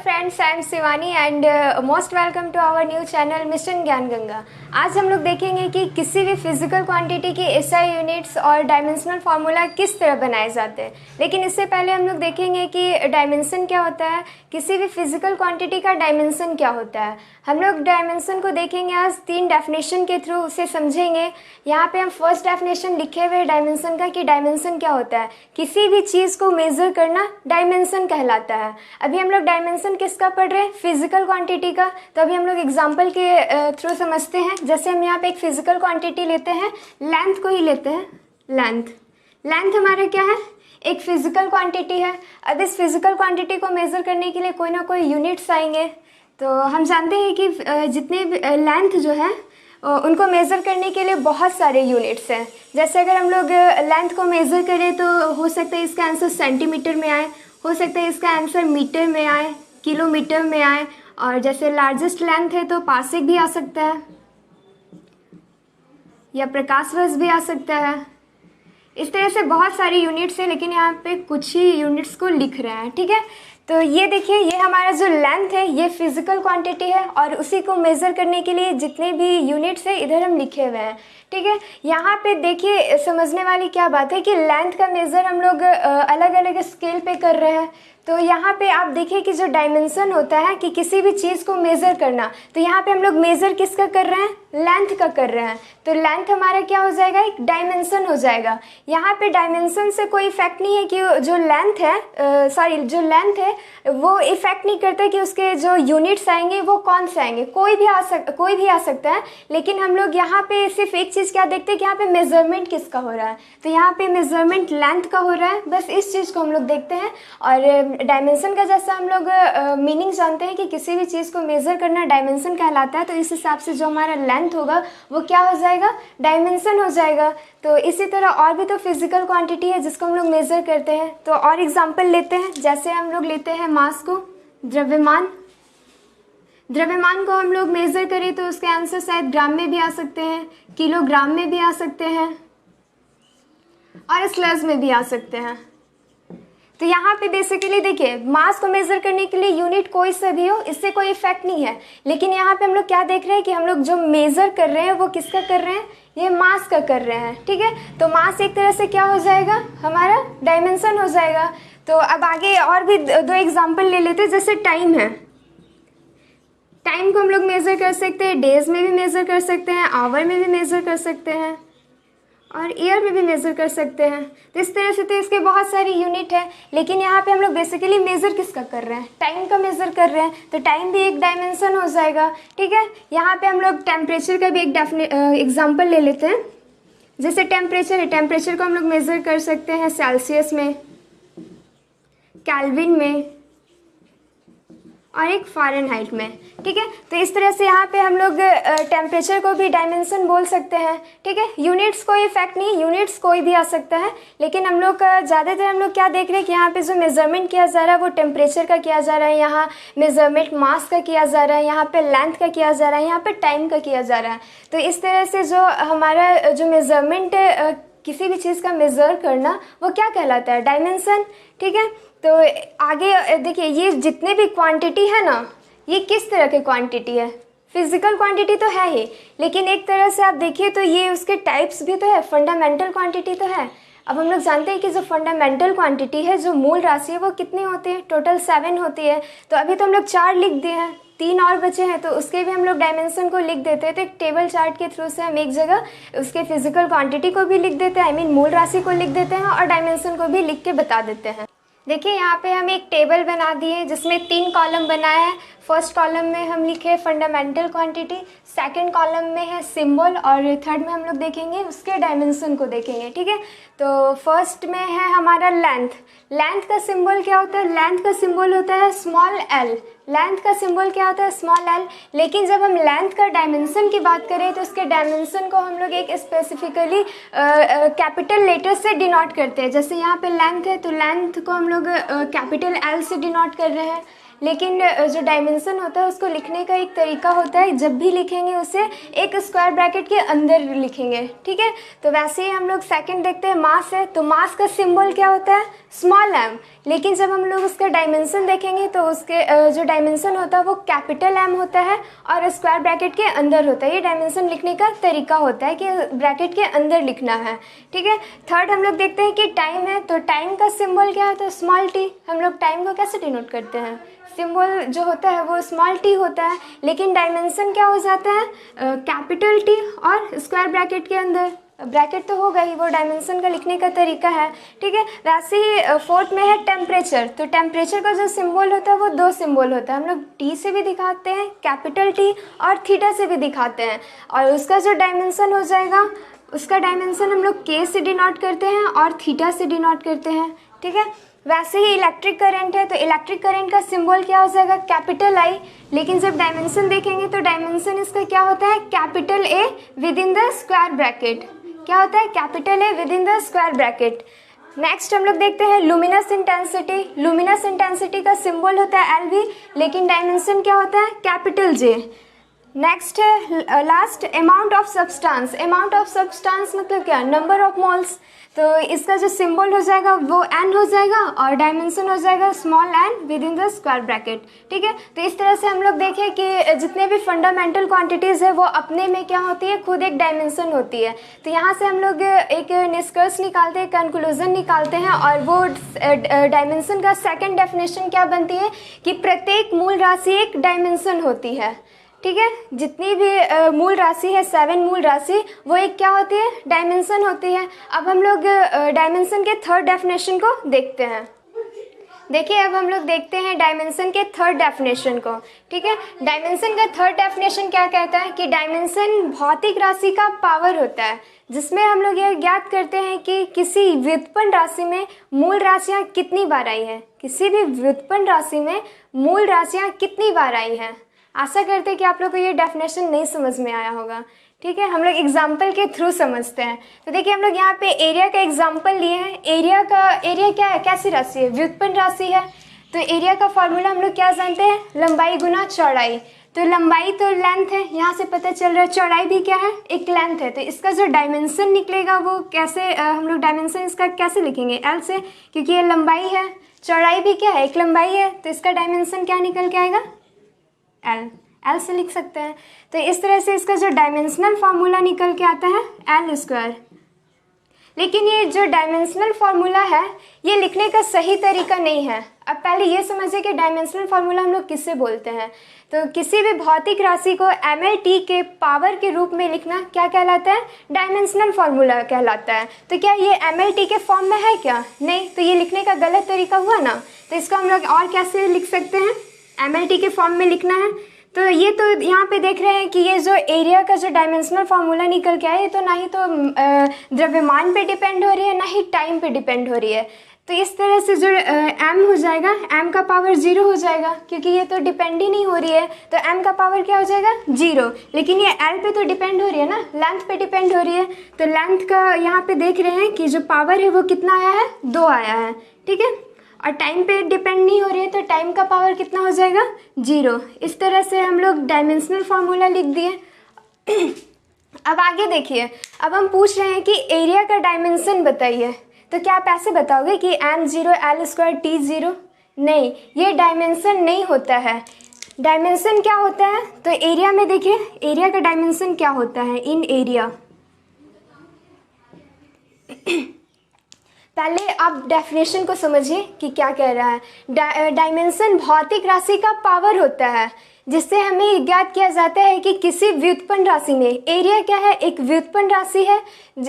Friends, I am Shivani and most welcome to our new channel Mission Gyan Ganga. आज हम लोग देखेंगे कि किसी भी फिजिकल क्वांटिटी की एसआई यूनिट्स और डायमेंशनल फार्मूला किस तरह बनाए जाते हैं। लेकिन इससे पहले हम लोग देखेंगे कि डायमेंशन क्या होता है, किसी भी फिजिकल क्वांटिटी का डायमेंशन क्या होता है। हम लोग डायमेंशन को देखेंगे आज 3 डेफिनेशन के थ्रू, उसे समझेंगे। यहाँ पे हम फर्स्ट डेफिनेशन लिखे हुए डायमेंशन का कि डायमेंशन क्या होता है, किसी भी चीज़ को मेज़र करना डायमेंशन कहलाता है। अभी हम लोग डायमेंशन किसका पढ़ रहे हैं, फिजिकल क्वांटिटी का। तो अभी हम लोग एग्जांपल के थ्रू समझते हैं। जैसे हम यहाँ पे एक फिजिकल क्वांटिटी लेते हैं, लेंथ को ही लेते हैं। लेंथ हमारा क्या है, एक फिजिकल क्वांटिटी है। अब इस फिजिकल क्वांटिटी को मेज़र करने के लिए कोई ना कोई यूनिट्स आएंगे। तो हम जानते हैं कि जितने भी लेंथ जो है उनको मेज़र करने के लिए बहुत सारे यूनिट्स हैं। जैसे अगर हम लोग लेंथ को मेज़र करें तो हो सकता है इसका आंसर सेंटीमीटर में आए, हो सकता है इसका आंसर मीटर में आए, किलोमीटर में आए, और जैसे लार्जेस्ट लेंथ है तो पासिक भी आ सकता है या प्रकाश वर्ष भी आ सकता है। इस तरह से बहुत सारी यूनिट्स है, लेकिन यहाँ पे कुछ ही यूनिट्स को लिख रहे हैं, ठीक है। तो ये देखिए, ये हमारा जो लेंथ है ये फिजिकल क्वांटिटी है, और उसी को मेज़र करने के लिए जितने भी यूनिट्स है इधर हम लिखे हुए हैं, ठीक है। यहाँ पे देखिए, समझने वाली क्या बात है कि लेंथ का मेज़र हम लोग अलग अलग स्केल पे कर रहे हैं। तो यहाँ पे आप देखिए कि जो डायमेंशन होता है कि किसी भी चीज़ को मेज़र करना, तो यहाँ पे हम लोग मेज़र किसका कर रहे हैं, लेंथ का कर रहे हैं। तो लेंथ हमारा क्या हो जाएगा, एक डायमेंशन हो जाएगा। यहाँ पे डायमेंशन से कोई इफेक्ट नहीं है कि जो लेंथ है जो लेंथ है वो इफेक्ट नहीं करता कि उसके जो यूनिट्स आएंगे वो कौन से आएंगे, कोई भी आ सकता है। लेकिन हम लोग यहाँ पे सिर्फ एक चीज़ क्या देखते हैं कि यहाँ पे मेजरमेंट किसका हो रहा है। तो यहाँ पे मेजरमेंट लेंथ का हो रहा है, बस इस चीज़ को हम लोग देखते हैं। और डायमेंशन का जैसा हम लोग मीनिंग जानते हैं कि किसी भी चीज़ को मेज़र करना डायमेंशन कहलाता है, तो इस हिसाब से जो हमारा लेंथ होगा वो क्या हो जाएगा, डायमेंशन हो जाएगा। तो इसी तरह और भी तो फिजिकल क्वांटिटी है जिसको हम लोग मेज़र करते हैं। तो और एग्जांपल लेते हैं, जैसे हम लोग लेते हैं मास को, द्रव्यमान को हम लोग मेज़र करें तो उसके आंसर शायद ग्राम में भी आ सकते हैं, किलोग्राम में भी आ सकते हैं, और स्लज में भी आ सकते हैं। तो यहाँ पे बेसिकली देखिए, मास को मेज़र करने के लिए यूनिट कोई सा भी हो, इससे कोई इफेक्ट नहीं है। लेकिन यहाँ पे हम लोग क्या देख रहे हैं कि हम लोग जो मेज़र कर रहे हैं वो किसका कर रहे हैं, ये मास का कर रहे हैं, ठीक है। तो मास एक तरह से क्या हो जाएगा, हमारा डायमेंशन हो जाएगा। तो अब आगे और भी 2 एग्जाम्पल ले लेते हैं। जैसे टाइम है, टाइम को हम लोग मेज़र कर सकते हैं, डेज में भी मेज़र कर सकते हैं, आवर में भी मेज़र कर सकते हैं, और ईयर में भी मेज़र कर सकते हैं। तो इस तरह से तो इसके बहुत सारी यूनिट है। लेकिन यहाँ पे हम लोग बेसिकली मेज़र किसका कर रहे हैं, टाइम का मेज़र कर रहे हैं। तो टाइम भी एक डायमेंशन हो जाएगा, ठीक है। यहाँ पे हम लोग टेम्परेचर का भी एक एग्जांपल ले लेते हैं। जैसे टेम्परेचर है, टेम्परेचर को हम लोग मेज़र कर सकते हैं सेल्सियस में, केल्विन में, और एक फ़ारेनहाइट में, ठीक है। तो इस तरह से यहाँ पे हम लोग टेम्परेचर को भी डायमेंशन बोल सकते हैं, ठीक है। यूनिट्स कोई इफेक्ट नहीं, यूनिट्स कोई भी आ सकता है। लेकिन हम लोग ज़्यादातर हम लोग क्या देख रहे हैं कि यहाँ पे जो मेजरमेंट किया जा रहा है वो टेम्परेचर का किया जा रहा है, यहाँ मेजरमेंट मास का किया जा रहा है, यहाँ पे लेंथ का किया जा रहा है, यहाँ पे टाइम का किया जा रहा है। तो इस तरह से जो हमारा जो मेजरमेंट किसी भी चीज़ का मेज़र करना वो क्या कहलाता है, डायमेंशन, ठीक है। तो आगे देखिए, ये जितने भी क्वांटिटी है ना, ये किस तरह की क्वांटिटी है, फिजिकल क्वांटिटी तो है ही, लेकिन एक तरह से आप देखिए तो ये उसके टाइप्स भी तो है, फंडामेंटल क्वांटिटी तो है। अब हम लोग जानते हैं कि जो फंडामेंटल क्वांटिटी है, जो मूल राशि है, वो कितनी होती है, टोटल 7 होती है। तो अभी तो हम लोग 4 लिख दिए हैं, 3 और बचे हैं, तो उसके भी हम लोग डायमेंशन को लिख देते हैं। तो एक टेबल चार्ट के थ्रू से हम एक जगह उसके फिजिकल क्वांटिटी को भी लिख देते हैं, मूल राशि को लिख देते हैं, और डायमेंशन को भी लिख के बता देते हैं। देखिए, यहाँ पे हम एक टेबल बना दिए जिसमें 3 कॉलम बनाया है। फर्स्ट कॉलम में हम लिखे फंडामेंटल क्वांटिटी, सेकंड कॉलम में है सिंबल, और थर्ड में हम लोग देखेंगे उसके डायमेंशन को देखेंगे, ठीक है। तो फर्स्ट में है हमारा लेंथ। लेंथ का सिंबल क्या होता है, लेंथ का सिंबल होता है स्मॉल एल। लेंथ का सिंबल क्या होता है, स्मॉल एल। लेकिन जब हम लेंथ का डायमेंशन की बात करें तो उसके डायमेंशन को हम लोग एक स्पेसिफिकली कैपिटल लेटर से डिनोट करते हैं। जैसे यहाँ पे लेंथ है तो लेंथ को हम लोग कैपिटल एल से डिनोट कर रहे हैं। लेकिन जो डायमेंशन होता है उसको लिखने का एक तरीका होता है, जब भी लिखेंगे उसे एक स्क्वायर ब्रैकेट के अंदर लिखेंगे, ठीक है। तो वैसे ही हम लोग सेकंड देखते हैं, मास है, तो मास का सिंबल क्या होता है, स्मॉल m, लेकिन जब हम लोग उसका डायमेंशन देखेंगे तो उसके जो डायमेंशन होता है वो कैपिटल M होता है और स्क्वायर ब्रैकेट के अंदर होता है। ये डायमेंशन लिखने का तरीका होता है कि ब्रैकेट के अंदर लिखना है, ठीक है। थर्ड हम लोग देखते हैं कि टाइम है, तो टाइम का सिंबल क्या होता है, स्मॉल t। हम लोग टाइम को कैसे डिनोट करते हैं, सिंबल जो होता है वो स्मॉल t होता है, लेकिन डायमेंशन क्या हो जाता है, कैपिटल T और स्क्वायर ब्रैकेट के अंदर। ब्रैकेट तो होगा ही, वो डायमेंशन का लिखने का तरीका है, ठीक है। वैसे ही फोर्थ में है टेम्परेचर, तो टेम्परेचर का जो सिंबल होता है वो दो सिंबल होता है, हम लोग T से भी दिखाते हैं, कैपिटल T, और थीटा से भी दिखाते हैं, और उसका जो डायमेंशन हो जाएगा उसका डायमेंशन हम लोग K से डिनोट करते हैं और थीटा से डिनोट करते हैं, ठीक है। वैसे ही इलेक्ट्रिक करंट है, तो इलेक्ट्रिक करंट का सिंबल क्या हो जाएगा, कैपिटल I, लेकिन जब डायमेंशन देखेंगे तो डायमेंशन इसका क्या होता है, capital A with in the square bracket. क्या होता है, capital A with in the square bracket. Next हम लोग देखते हैं लुमिनस इंटेंसिटी। लुमिनस इंटेंसिटी का सिंबल होता है LV, लेकिन डायमेंशन क्या होता है, कैपिटल J। नेक्स्ट है last, amount of substance. Amount of substance मतलब क्या, नंबर ऑफ मोल्स, तो इसका जो सिंबल हो जाएगा वो n हो जाएगा और डायमेंशन हो जाएगा small n with in the square bracket, ठीक है। तो इस तरह से हम लोग देखें कि जितने भी फंडामेंटल क्वांटिटीज़ है वो अपने में क्या होती है, खुद एक डायमेंशन होती है। तो यहाँ से हम लोग एक निष्कर्ष निकालते हैं, कंक्लूजन निकालते हैं, और वो डायमेंशन का सेकेंड डेफिनेशन क्या बनती है कि प्रत्येक मूल राशि एक डायमेंशन होती है, ठीक है। जितनी भी मूल राशि है, 7 मूल राशि, वो एक क्या होती है, डायमेंशन होती है। अब हम लोग डायमेंशन के थर्ड डेफिनेशन को देखते हैं। देखिए अब हम लोग देखते हैं डायमेंशन के थर्ड डेफिनेशन को, ठीक है। डायमेंशन का थर्ड डेफिनेशन क्या कहता है कि डायमेंशन भौतिक राशि का पावर होता है, जिसमें हम लोग यह ज्ञात करते हैं कि किसी व्युत्पन्न राशि में मूल राशियाँ कितनी बार आई हैं, किसी भी व्युत्पन्न राशि में मूल राशियाँ कितनी बार आई हैं। आशा करते हैं कि आप लोग को ये डेफिनेशन नहीं समझ में आया होगा, ठीक है। हम लोग एग्जाम्पल के थ्रू समझते हैं। तो देखिए हम लोग यहाँ पे एरिया का एग्जाम्पल लिए हैं। एरिया क्या है, कैसी राशि है, व्युत्पन्न राशि है। तो एरिया का फॉर्मूला हम लोग क्या जानते हैं, लंबाई गुना चौड़ाई। तो लंबाई तो लेंथ है, यहाँ से पता चल रहा है, चौड़ाई भी क्या है, एक लेंथ है। तो इसका जो डायमेंशन निकलेगा वो कैसे, हम लोग डायमेंशन इसका कैसे लिखेंगे, L से, क्योंकि ये लंबाई है, चौड़ाई भी क्या है, एक लंबाई है, तो इसका डायमेंशन क्या निकल के आएगा, L से लिख सकते हैं। तो इस तरह से इसका जो डायमेंशनल फार्मूला निकल के आता है L²। लेकिन ये जो डायमेंशनल फार्मूला है ये लिखने का सही तरीका नहीं है। अब पहले ये समझिए कि डायमेंशनल फार्मूला हम लोग किससे बोलते हैं। तो किसी भी भौतिक राशि को mLT के पावर के रूप में लिखना क्या कहलाता है, डायमेंशनल फार्मूला कहलाता है। तो क्या ये mLT के फॉर्म में है क्या, नहीं, तो ये लिखने का गलत तरीका हुआ ना। तो इसको हम लोग और कैसे लिख सकते हैं, mLT के फॉर्म में लिखना है। तो ये तो यहाँ पे देख रहे हैं कि ये जो एरिया का जो डायमेंशनल फार्मूला निकल के आया, ये तो ना ही तो द्रव्यमान पे डिपेंड हो रही है, ना ही टाइम पे डिपेंड हो रही है। तो इस तरह से जो m हो जाएगा, m का पावर 0 हो जाएगा, क्योंकि ये तो डिपेंड ही नहीं हो रही है। तो m का पावर क्या हो जाएगा, 0। लेकिन ये L पे तो डिपेंड हो रही है ना, लेंथ पे डिपेंड हो रही है। तो लेंथ का यहाँ पे देख रहे हैं कि जो पावर है वो कितना आया है, 2 आया है, ठीक है। और टाइम पे डिपेंड नहीं हो रही है, तो टाइम का पावर कितना हो जाएगा, 0। इस तरह से हम लोग डायमेंशनल फार्मूला लिख दिए। अब आगे देखिए, अब हम पूछ रहे हैं कि एरिया का डायमेंशन बताइए। तो क्या आप ऐसे बताओगे कि m0 L² T0? नहीं, ये डायमेंशन नहीं होता है। डायमेंशन क्या होता है, तो एरिया में देखिए, एरिया का डायमेंशन क्या होता है, इन एरिया। पहले आप डेफिनेशन को समझिए कि क्या कह रहा है। डायमेंशन भौतिक राशि का पावर होता है, जिससे हमें ज्ञात किया जाता है कि किसी व्युत्पन्न राशि में, एरिया क्या है, एक व्युत्पन्न राशि है,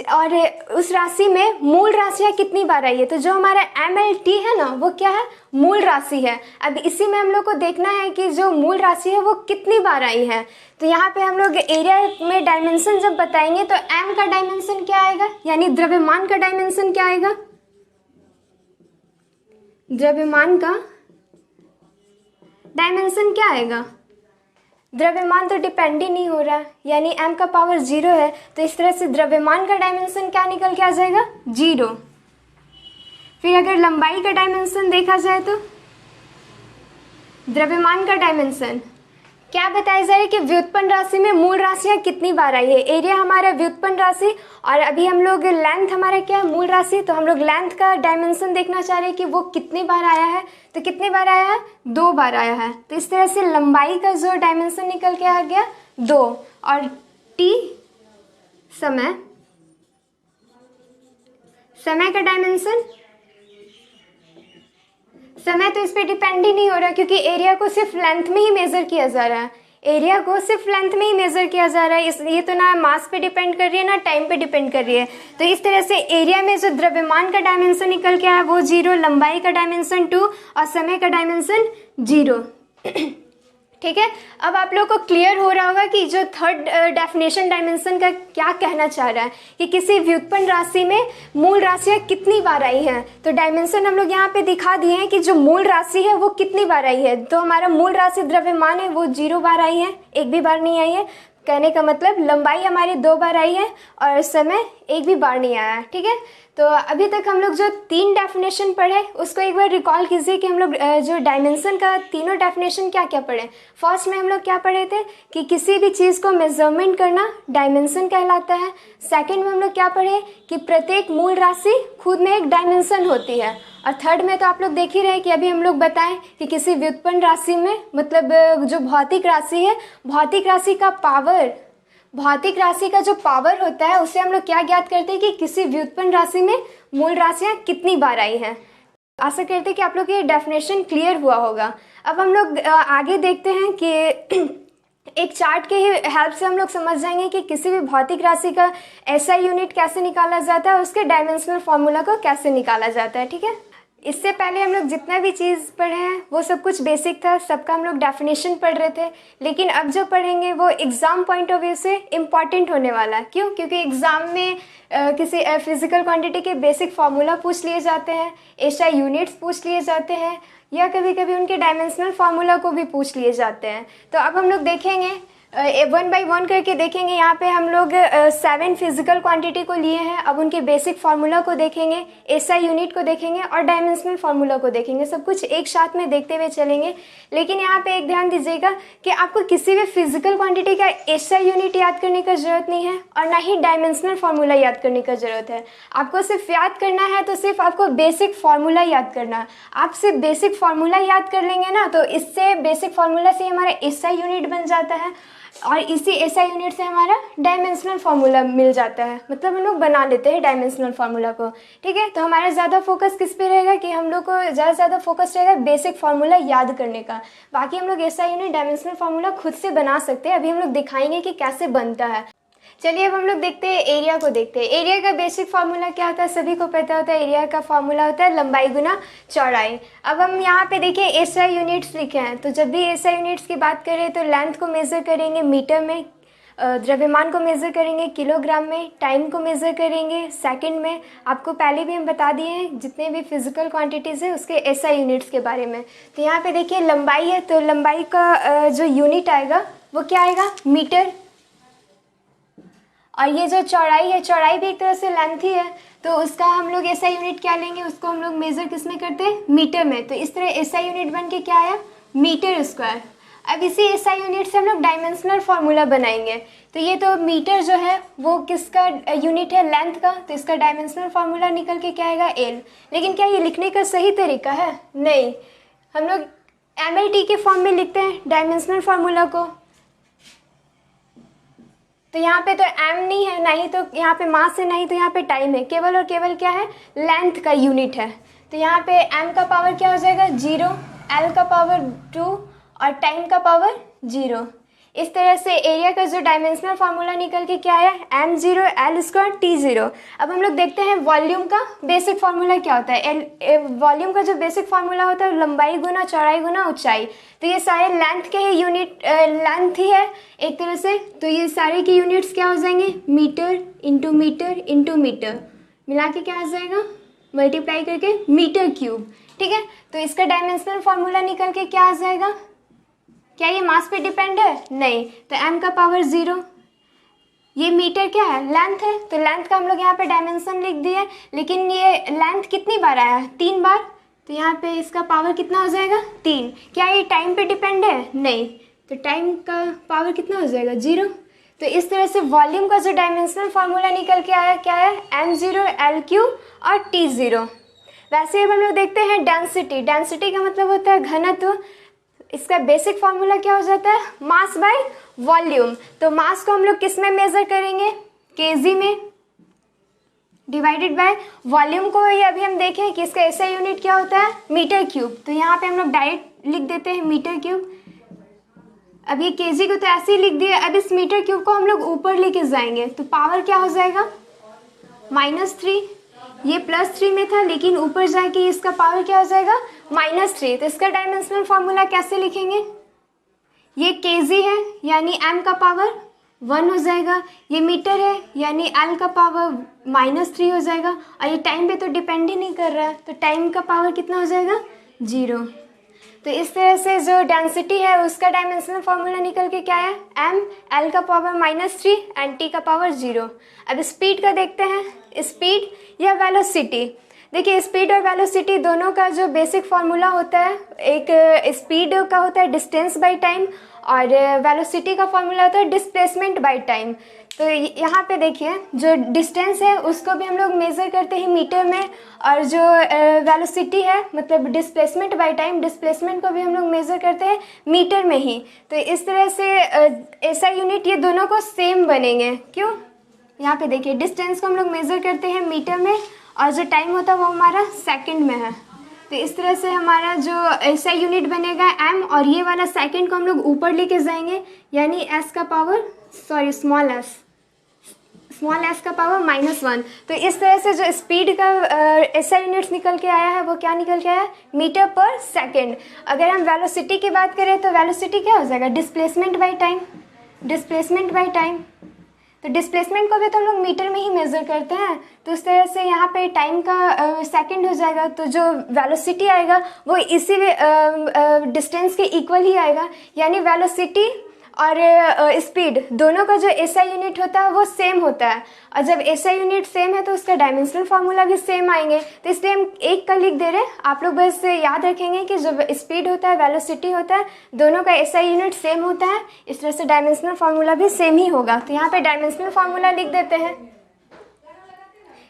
और उस राशि में मूल राशियाँ कितनी बार आई है। तो जो हमारा mLT है ना, वो क्या है, मूल राशि है। अब इसी में हम लोग को देखना है कि जो मूल राशि है वो कितनी बार आई है। तो यहाँ पे हम लोग एरिया में डायमेंशन जब बताएंगे तो m का डायमेंशन क्या आएगा, यानी द्रव्यमान का डायमेंशन क्या आएगा, द्रव्यमान का डायमेंशन क्या आएगा, द्रव्यमान तो डिपेंड ही नहीं हो रहा है, यानी m का पावर 0 है। तो इस तरह से द्रव्यमान का डायमेंशन क्या निकल के आ जाएगा, 0। फिर अगर लंबाई का डायमेंशन देखा जाए द्रव्यमान का डायमेंशन क्या बताया जा रहा है कि व्युत्पन्न राशि में मूल राशियाँ कितनी बार आई है। एरिया हमारा व्युत्पन्न राशि और अभी हम लोग लेंथ हमारा क्या है मूल राशि, तो हम लोग लेंथ का डायमेंशन देखना चाह रहे हैं कि वो कितनी बार आया है। तो कितनी बार आया है, 2 बार आया है। तो इस तरह से लंबाई का जो डायमेंशन निकल के आ गया 2 और टी समय का डायमेंशन, समय तो इस पर डिपेंड ही नहीं हो रहा क्योंकि एरिया को सिर्फ लेंथ में ही मेजर किया जा रहा है। एरिया को सिर्फ लेंथ में ही मेजर किया जा रहा है, इसलिए तो ना मास पे डिपेंड कर रही है ना टाइम पे डिपेंड कर रही है। तो इस तरह से एरिया में जो द्रव्यमान का डायमेंशन निकल के आया वो 0, लंबाई का डायमेंशन 2 और समय का डायमेंशन 0। ठीक है, अब आप लोग को क्लियर हो रहा होगा कि जो थर्ड डेफिनेशन डायमेंशन का क्या कहना चाह रहा है कि किसी व्युत्पन्न राशि में मूल राशियाँ कितनी बार आई हैं। तो डायमेंशन हम लोग यहाँ पे दिखा दिए हैं कि जो मूल राशि है वो कितनी बार आई है। तो हमारा मूल राशि द्रव्यमान है वो 0 बार आई है, 1 भी बार नहीं आई है। कहने का मतलब लंबाई हमारी 2 बार आई है और समय 1 भी बार नहीं आया। ठीक है, तो अभी तक हम लोग जो 3 डेफिनेशन पढ़े उसको एक बार रिकॉल कीजिए कि हम लोग जो डायमेंशन का तीनों डेफिनेशन क्या क्या पढ़े। फर्स्ट में हम लोग क्या पढ़े थे कि किसी भी चीज़ को मेजरमेंट करना डायमेंशन कहलाता है। सेकंड में हम लोग क्या पढ़े कि प्रत्येक मूल राशि खुद में एक डायमेंशन होती है। और थर्ड में तो आप लोग देख ही रहे कि अभी हम लोग बताएं कि किसी व्युत्पन्न राशि में मतलब जो भौतिक राशि है, भौतिक राशि का पावर, भौतिक राशि का जो पावर होता है उसे हम लोग क्या ज्ञात करते हैं कि किसी व्युत्पन्न राशि में मूल राशियाँ कितनी बार आई हैं। आशा करते हैं कि आप लोग ये डेफिनेशन क्लियर हुआ होगा। अब हम लोग आगे देखते हैं कि एक चार्ट के ही हेल्प से हम लोग समझ जाएंगे कि किसी भी भौतिक राशि का एसआई यूनिट कैसे निकाला जाता है और उसके डायमेंशनल फॉर्मूला को कैसे निकाला जाता है। ठीक है, इससे पहले हम लोग जितना भी चीज़ पढ़े हैं वो सब कुछ बेसिक था, सबका हम लोग डेफिनेशन पढ़ रहे थे। लेकिन अब जो पढ़ेंगे वो एग्ज़ाम पॉइंट ऑफ व्यू से इम्पॉर्टेंट होने वाला है। क्यों? क्योंकि एग्ज़ाम में किसी फिजिकल क्वांटिटी के बेसिक फार्मूला पूछ लिए जाते हैं, एसआई यूनिट्स पूछ लिए जाते हैं या कभी कभी उनके डायमेंशनल फार्मूला को भी पूछ लिए जाते हैं। तो अब हम लोग देखेंगे 1 बाय 1 करके देखेंगे। यहाँ पे हम लोग 7 फिजिकल क्वांटिटी को लिए हैं। अब उनके बेसिक फार्मूला को देखेंगे, एसआई यूनिट को देखेंगे और डायमेंशनल फार्मूला को देखेंगे। सब कुछ एक साथ में देखते हुए चलेंगे। लेकिन यहाँ पे एक ध्यान दीजिएगा कि आपको किसी भी फिजिकल क्वांटिटी का एसआई यूनिट याद करने का जरूरत नहीं है और ना ही डायमेंशनल फार्मूला याद करने का जरूरत है। आपको सिर्फ याद करना है तो सिर्फ आपको बेसिक फार्मूला याद करना है। आप सिर्फ बेसिक फार्मूला याद कर लेंगे ना तो इससे बेसिक फार्मूला से हमारा एसआई यूनिट बन जाता है और इसी एसआई यूनिट से हमारा डायमेंशनल फार्मूला मिल जाता है। मतलब हम लोग बना लेते हैं डायमेंशनल फार्मूला को। ठीक है, तो हमारा ज़्यादा फोकस किस पे रहेगा कि हम लोग को ज़्यादा फोकस रहेगा बेसिक फार्मूला याद करने का। बाकी हम लोग एसआई यूनिट डायमेंशनल फार्मूला खुद से बना सकते हैं। अभी हम लोग दिखाएंगे कि कैसे बनता है। चलिए अब हम लोग देखते हैं एरिया को देखते हैं। एरिया का बेसिक फार्मूला क्या होता है, सभी को पता होता है। एरिया का फार्मूला होता है लंबाई गुना चौड़ाई। अब हम यहाँ पे देखिए एसआई यूनिट्स लिखे हैं, तो जब भी एसआई यूनिट्स की बात करें तो लेंथ को मेज़र करेंगे मीटर में, द्रव्यमान को मेज़र करेंगे किलोग्राम में, टाइम को मेज़र करेंगे सेकंड में। आपको पहले भी हम बता दिए हैं जितने भी फिजिकल क्वांटिटीज़ है उसके एसआई यूनिट्स के बारे में। तो यहाँ पे देखिए लंबाई है तो लंबाई का जो यूनिट आएगा वो क्या आएगा, मीटर। और ये जो चौड़ाई है, चौड़ाई भी एक तरह से लेंथ ही है, तो उसका हम लोग एसआई यूनिट क्या लेंगे, उसको हम लोग मेज़र किस में करते हैं, मीटर में। तो इस तरह एसआई यूनिट बन के क्या आया, मीटर स्क्वायर। अब इसी एसआई यूनिट से हम लोग डायमेंशनल फार्मूला बनाएंगे। तो ये तो मीटर जो है वो किसका यूनिट है, लेंथ का, तो इसका डायमेंशनल फार्मूला निकल के क्या आएगा, एल। लेकिन क्या ये लिखने का सही तरीका है, नहीं। हम लोग एमएलटी के फॉर्म में लिखते हैं डायमेंशनल फार्मूला को। तो यहाँ पे तो एम नहीं है, ना ही तो यहाँ पे मास है, ना ही तो यहाँ पे टाइम है, केवल और केवल क्या है, लेंथ का यूनिट है। तो यहाँ पे एम का पावर क्या हो जाएगा, 0, एल का पावर 2 और टाइम का पावर 0। इस तरह से एरिया का जो डायमेंशनल फार्मूला निकल के क्या आया, m0 l स्क्वायर t0। अब हम लोग देखते हैं वॉल्यूम का बेसिक फार्मूला क्या होता है। वॉल्यूम का जो बेसिक फार्मूला होता है लंबाई गुना चौड़ाई गुना ऊंचाई। तो ये सारे लेंथ के ही यूनिट, लेंथ ही है एक तरह से। तो ये सारे के यूनिट्स क्या हो जाएंगे, metre into metre into metre, मिला के क्या आ जाएगा, मल्टीप्लाई करके मीटर क्यूब। ठीक है, तो इसका डायमेंशनल फार्मूला निकल के क्या आ जाएगा, क्या ये मास पे डिपेंड है, नहीं। तो m का पावर 0, ये मीटर क्या है, लेंथ है, तो लेंथ का हम लोग यहाँ पे डायमेंशन लिख दिए। लेकिन ये लेंथ कितनी बार आया है, 3 बार। तो यहाँ पे इसका पावर कितना हो जाएगा 3। क्या ये टाइम पे डिपेंड है? नहीं, तो टाइम का पावर कितना हो जाएगा 0। तो इस तरह से वॉल्यूम का जो डायमेंशनल फार्मूला निकल के आया क्या है m0 l³ और t0। वैसे अब हम लोग देखते हैं डेंसिटी। डेंसिटी का मतलब होता है घनत्व। इसका बेसिक फार्मूला क्या हो जाता है मास बाय वॉल्यूम। तो मास को हम लोग किस में मेजर करेंगे केजी में, डिवाइडेड बाय वॉल्यूम को ये अभी हम देखें कि इसका ऐसा यूनिट क्या होता है मीटर क्यूब। तो यहाँ पे हम लोग डायरेक्ट लिख देते हैं मीटर क्यूब। अब ये केजी को तो ऐसे ही लिख दिया। अब इस मीटर क्यूब को हम लोग ऊपर लेके जाएंगे तो पावर क्या हो जाएगा -3। ये +3 में था लेकिन ऊपर जाके इसका पावर क्या हो जाएगा -3। तो इसका डायमेंशनल फार्मूला कैसे लिखेंगे? ये केजी है यानी m का पावर 1 हो जाएगा। ये मीटर है यानी l का पावर -3 हो जाएगा। और ये टाइम पे तो डिपेंड ही नहीं कर रहा है, तो टाइम का पावर कितना हो जाएगा 0। तो इस तरह से जो डेंसिटी है उसका डायमेंशनल फार्मूला निकल के क्या है m l का पावर -3 एंड t का पावर 0। अब स्पीड का देखते हैं। स्पीड या वेलोसिटी, देखिए स्पीड और वेलोसिटी दोनों का जो बेसिक फार्मूला होता है, एक स्पीड का होता है डिस्टेंस बाय टाइम और वेलोसिटी का फार्मूला होता है डिस्प्लेसमेंट बाय टाइम। तो यहाँ पे देखिए जो डिस्टेंस है उसको भी हम लोग मेज़र करते हैं मीटर में, और जो वेलोसिटी है मतलब डिस्प्लेसमेंट बाय टाइम, डिस्प्लेसमेंट को भी हम लोग मेज़र करते हैं मीटर में ही। तो इस तरह से ऐसा यूनिट ये दोनों को सेम बनेंगे। क्यों? यहाँ पे देखिए डिस्टेंस को हम लोग मेज़र करते हैं मीटर में और जो टाइम होता है वो हमारा सेकंड में है। तो इस तरह से हमारा जो ऐसा यूनिट बनेगा m, और ये वाला सेकंड को हम लोग ऊपर लेके जाएंगे यानी s का पावर स्मॉल s का पावर -1। तो इस तरह से जो स्पीड का ऐसा यूनिट्स निकल के आया है वो क्या निकल के आया है मीटर पर सेकेंड। अगर हम वेलोसिटी की बात करें तो वेलोसिटी क्या हो जाएगा displacement by time. Displacement by time, तो डिस्प्लेसमेंट को भी तो हम लोग मीटर में ही मेज़र करते हैं। तो इस तरह से यहाँ पे टाइम का सेकंड हो जाएगा, तो जो वेलोसिटी आएगा वो इसी डिस्टेंस के इक्वल ही आएगा। यानी वेलोसिटी और स्पीड दोनों का जो एसआई यूनिट होता है वो सेम होता है, और जब एसआई यूनिट सेम है तो उसका डायमेंशनल फार्मूला भी सेम आएंगे। तो इसलिए हम एक का लिख दे रहे हैं, आप लोग बस याद रखेंगे कि जो स्पीड होता है वेलोसिटी होता है दोनों का एसआई यूनिट सेम होता है, इस तरह से डायमेंशनल फार्मूला भी सेम ही होगा। तो यहाँ पे डायमेंशनल फार्मूला लिख देते हैं।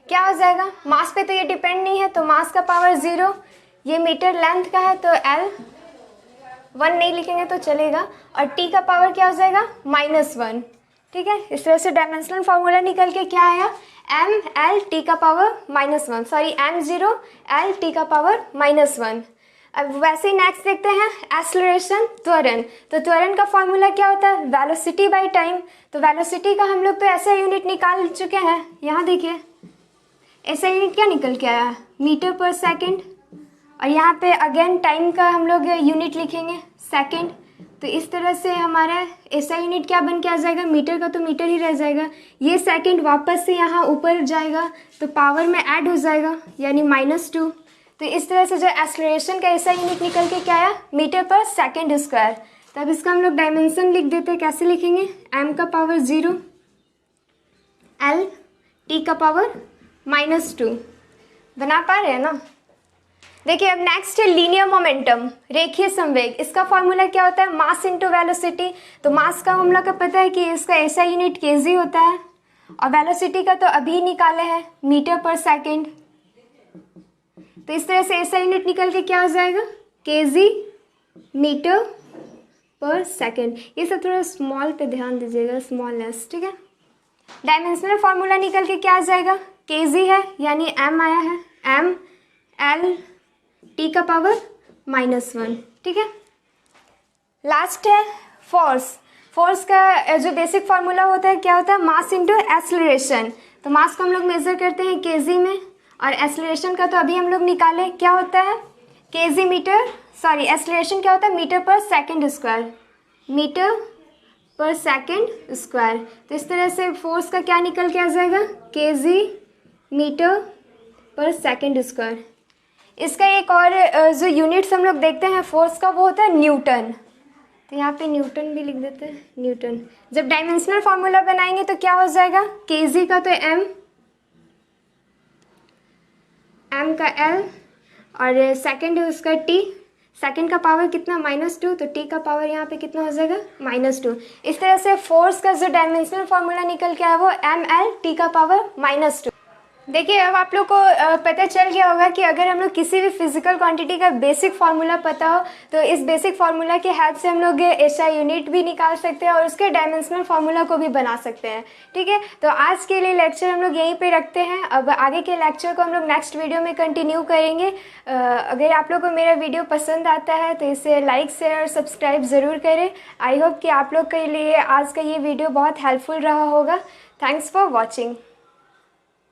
क्या हो जाएगा, मास पे तो ये डिपेंड नहीं है तो मास का पावर 0, ये मीटर लेंथ का है तो L 1 नहीं लिखेंगे तो चलेगा, और t का पावर क्या हो जाएगा -1। ठीक है, इस तरह से डायमेंशनल फार्मूला निकल के क्या आया m l t का power -1, sorry m0 l t का पावर -1। अब वैसे ही नेक्स्ट देखते हैं एक्सेलरेशन, त्वरण। तो त्वरण का फार्मूला क्या होता है वेलोसिटी बाय टाइम। तो वेलोसिटी का हम लोग तो ऐसा यूनिट निकाल चुके हैं, यहाँ देखिए ऐसा यूनिट क्या निकल के आया मीटर पर सेकेंड, और यहाँ पे अगेन टाइम का हम लोग यूनिट लिखेंगे सेकेंड। तो इस तरह से हमारा ऐसा यूनिट क्या बन के आ जाएगा, मीटर का तो मीटर ही रह जाएगा, ये सेकेंड वापस से यहाँ ऊपर जाएगा तो पावर में ऐड हो जाएगा यानी -2। तो इस तरह से जो एक्सेलरेशन का ऐसा यूनिट निकल के क्या आया मीटर पर सेकेंड स्क्वायर। तो अब इसका हम लोग डायमेंशन लिख देते हैं, कैसे लिखेंगे m का पावर 0 l t का पावर -2। बना पा रहे हैं ना। देखिए अब नेक्स्ट है लीनियर मोमेंटम, रेखीय संवेग। इसका फॉर्मूला क्या होता है मास इंटू वेलोसिटी। तो मास का हम लोग को पता है कि इसका ऐसा यूनिट केजी होता है, और वेलोसिटी का तो अभी निकाले हैं मीटर पर सेकेंड। तो इस तरह से ऐसा यूनिट निकल के क्या हो जाएगा केजी मीटर पर सेकेंड। ये सब थोड़ा स्मॉल पे ध्यान दीजिएगा, स्मॉल s। ठीक है, डायमेंशनल फार्मूला निकल के क्या आ जाएगा केजी है यानी m आया है m l t का पावर -1। ठीक है, लास्ट है फोर्स। फोर्स का जो बेसिक फार्मूला होता है क्या होता है मास इंटू एक्सेलरेशन। तो मास को हम लोग मेजर करते हैं केजी में, और एक्सेलरेशन का तो अभी हम लोग निकाले क्या होता है केजी मीटर, सॉरी एक्सेलरेशन क्या होता है मीटर पर सेकेंड स्क्वायर, मीटर पर सेकेंड स्क्वायर। तो इस तरह से फोर्स का क्या निकल के आ जाएगा केजी मीटर पर सेकेंड स्क्वायर। इसका एक और जो यूनिट्स हम लोग देखते हैं फोर्स का वो होता है न्यूटन। तो यहाँ पे न्यूटन भी लिख देते हैं, न्यूटन। जब डायमेंशनल फार्मूला बनाएंगे तो क्या हो जाएगा केजी का तो m का l और सेकंड है उसका t, सेकंड का पावर कितना -2, तो t का पावर यहाँ पे कितना हो जाएगा -2। इस तरह से फोर्स का जो डायमेंशनल फार्मूला निकल के आया वो ml t का पावर -2। देखिए अब आप लोग को पता चल गया होगा कि अगर हम लोग किसी भी फिजिकल क्वांटिटी का बेसिक फार्मूला पता हो तो इस बेसिक फार्मूला के हेल्प से हम लोग SI यूनिट भी निकाल सकते हैं और उसके डायमेंशनल फार्मूला को भी बना सकते हैं। ठीक है, तो आज के लिए लेक्चर हम लोग यहीं पे रखते हैं। अब आगे के लेक्चर को हम लोग नेक्स्ट वीडियो में कंटिन्यू करेंगे। अगर आप लोग को मेरा वीडियो पसंद आता है तो इसे लाइक शेयर और सब्सक्राइब ज़रूर करें। आई होप कि आप लोग के लिए आज का ये वीडियो बहुत हेल्पफुल रहा होगा। Thanks for watching.